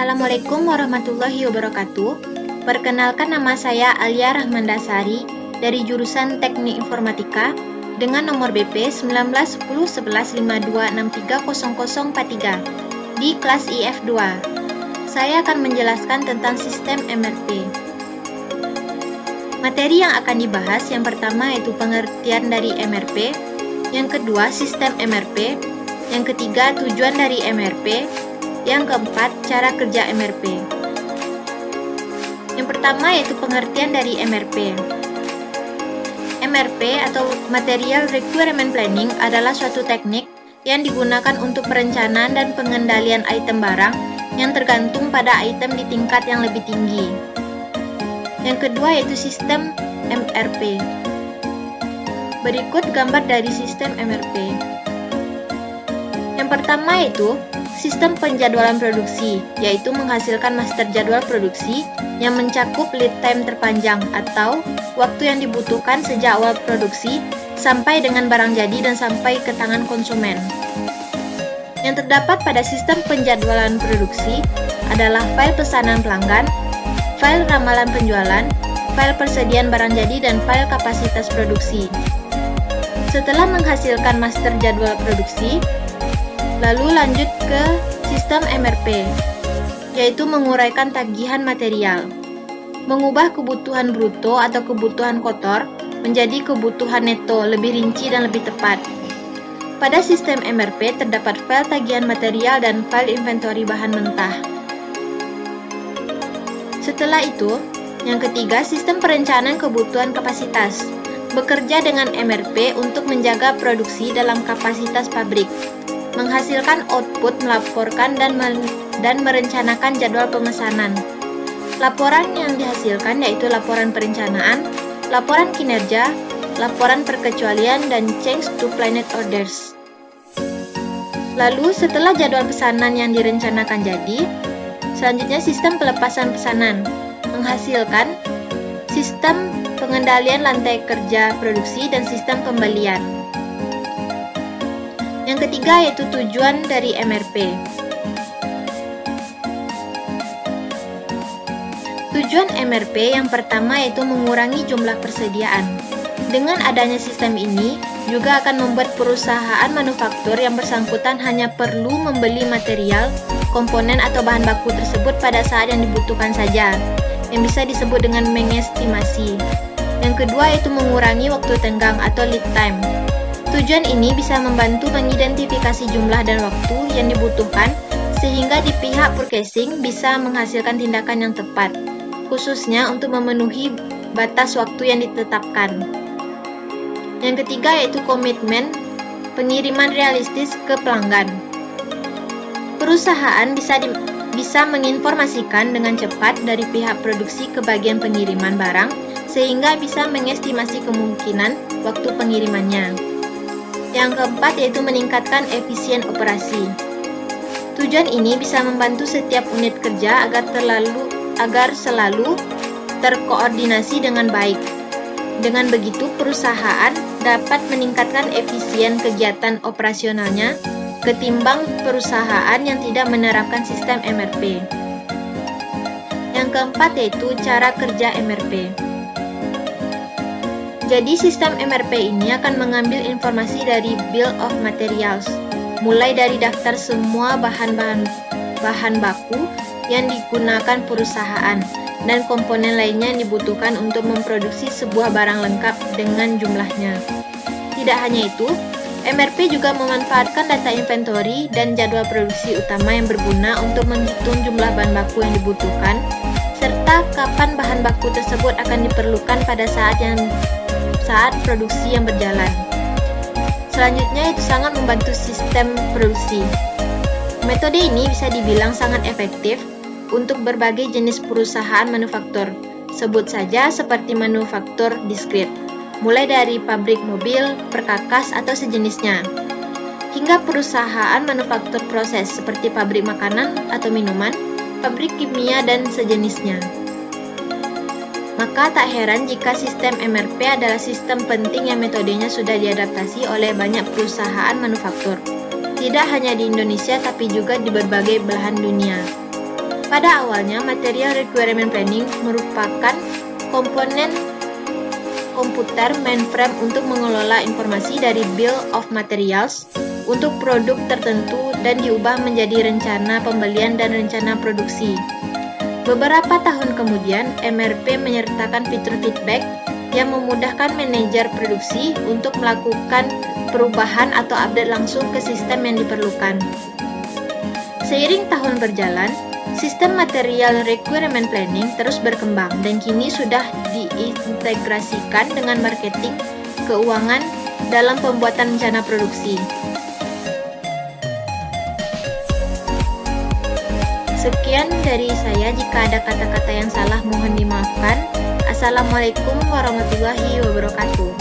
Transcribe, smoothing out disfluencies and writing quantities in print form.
Assalamualaikum warahmatullahi wabarakatuh. Perkenalkan, nama saya Alia Rahmandasari dari jurusan Teknik Informatika dengan nomor BP 19101152630043 di kelas IF2. Saya akan menjelaskan tentang sistem MRP. Materi yang akan dibahas yang pertama yaitu pengertian dari MRP, yang kedua sistem MRP, yang ketiga tujuan dari MRP, yang keempat, cara kerja MRP. Yang pertama yaitu pengertian dari MRP. MRP atau Material Requirement Planning adalah suatu teknik yang digunakan untuk perencanaan dan pengendalian item barang yang tergantung pada item di tingkat yang lebih tinggi. Yang kedua yaitu sistem MRP. Berikut gambar dari sistem MRP. Yang pertama yaitu sistem penjadwalan produksi, yaitu menghasilkan master jadwal produksi yang mencakup lead time terpanjang atau waktu yang dibutuhkan sejak awal produksi sampai dengan barang jadi dan sampai ke tangan konsumen. Yang terdapat pada sistem penjadwalan produksi adalah file pesanan pelanggan, file ramalan penjualan, file persediaan barang jadi, dan file kapasitas produksi. Setelah menghasilkan master jadwal produksi, lalu lanjut ke sistem MRP, yaitu menguraikan tagihan material, mengubah kebutuhan bruto atau kebutuhan kotor menjadi kebutuhan neto lebih rinci dan lebih tepat. Pada sistem MRP terdapat file tagihan material dan file inventory bahan mentah. Setelah itu, yang ketiga, sistem perencanaan kebutuhan kapasitas, bekerja dengan MRP untuk menjaga produksi dalam kapasitas pabrik, menghasilkan output, melaporkan, dan merencanakan jadwal pemesanan. Laporan yang dihasilkan yaitu laporan perencanaan, laporan kinerja, laporan perkecualian, dan change to planned orders. Lalu setelah jadwal pesanan yang direncanakan jadi, selanjutnya sistem pelepasan pesanan, menghasilkan sistem pengendalian lantai kerja produksi dan sistem pembelian. Yang ketiga yaitu tujuan dari MRP. Tujuan MRP yang pertama yaitu mengurangi jumlah persediaan. Dengan adanya sistem ini, juga akan membuat perusahaan manufaktur yang bersangkutan hanya perlu membeli material, komponen atau bahan baku tersebut pada saat yang dibutuhkan saja, yang bisa disebut dengan mengestimasi. Yang kedua yaitu mengurangi waktu tenggang atau lead time. Tujuan ini bisa membantu mengidentifikasi jumlah dan waktu yang dibutuhkan sehingga di pihak purchasing bisa menghasilkan tindakan yang tepat, khususnya untuk memenuhi batas waktu yang ditetapkan. Yang ketiga yaitu komitmen pengiriman realistis ke pelanggan. Perusahaan bisa menginformasikan dengan cepat dari pihak produksi ke bagian pengiriman barang sehingga bisa mengestimasi kemungkinan waktu pengirimannya. Yang keempat yaitu meningkatkan efisien operasi. Tujuan ini bisa membantu setiap unit kerja agar selalu terkoordinasi dengan baik. Dengan begitu, perusahaan dapat meningkatkan efisien kegiatan operasionalnya ketimbang perusahaan yang tidak menerapkan sistem MRP. Yang keempat yaitu cara kerja MRP. Jadi sistem MRP ini akan mengambil informasi dari Bill of Materials, mulai dari daftar semua bahan baku yang digunakan perusahaan dan komponen lainnya yang dibutuhkan untuk memproduksi sebuah barang lengkap dengan jumlahnya. Tidak hanya itu, MRP juga memanfaatkan data inventory dan jadwal produksi utama yang berguna untuk menghitung jumlah bahan baku yang dibutuhkan, serta kapan bahan baku tersebut akan diperlukan pada saat produksi yang berjalan. Selanjutnya itu sangat membantu sistem produksi. Metode ini bisa dibilang sangat efektif untuk berbagai jenis perusahaan manufaktur, sebut saja seperti manufaktur diskrit, mulai dari pabrik mobil, perkakas, atau sejenisnya, hingga perusahaan manufaktur proses seperti pabrik makanan atau minuman, pabrik kimia, dan sejenisnya. Maka tak heran jika sistem MRP adalah sistem penting yang metodenya sudah diadaptasi oleh banyak perusahaan manufaktur, tidak hanya di Indonesia tapi juga di berbagai belahan dunia. Pada awalnya, Material Requirement Planning merupakan komponen komputer mainframe untuk mengelola informasi dari Bill of Materials untuk produk tertentu dan diubah menjadi rencana pembelian dan rencana produksi. Beberapa tahun kemudian, MRP menyertakan fitur feedback yang memudahkan manajer produksi untuk melakukan perubahan atau update langsung ke sistem yang diperlukan. Seiring tahun berjalan, sistem Material Requirement Planning terus berkembang dan kini sudah diintegrasikan dengan marketing, keuangan dalam pembuatan rencana produksi. Sekian dari saya, jika ada kata-kata yang salah mohon dimaafkan. Assalamualaikum warahmatullahi wabarakatuh.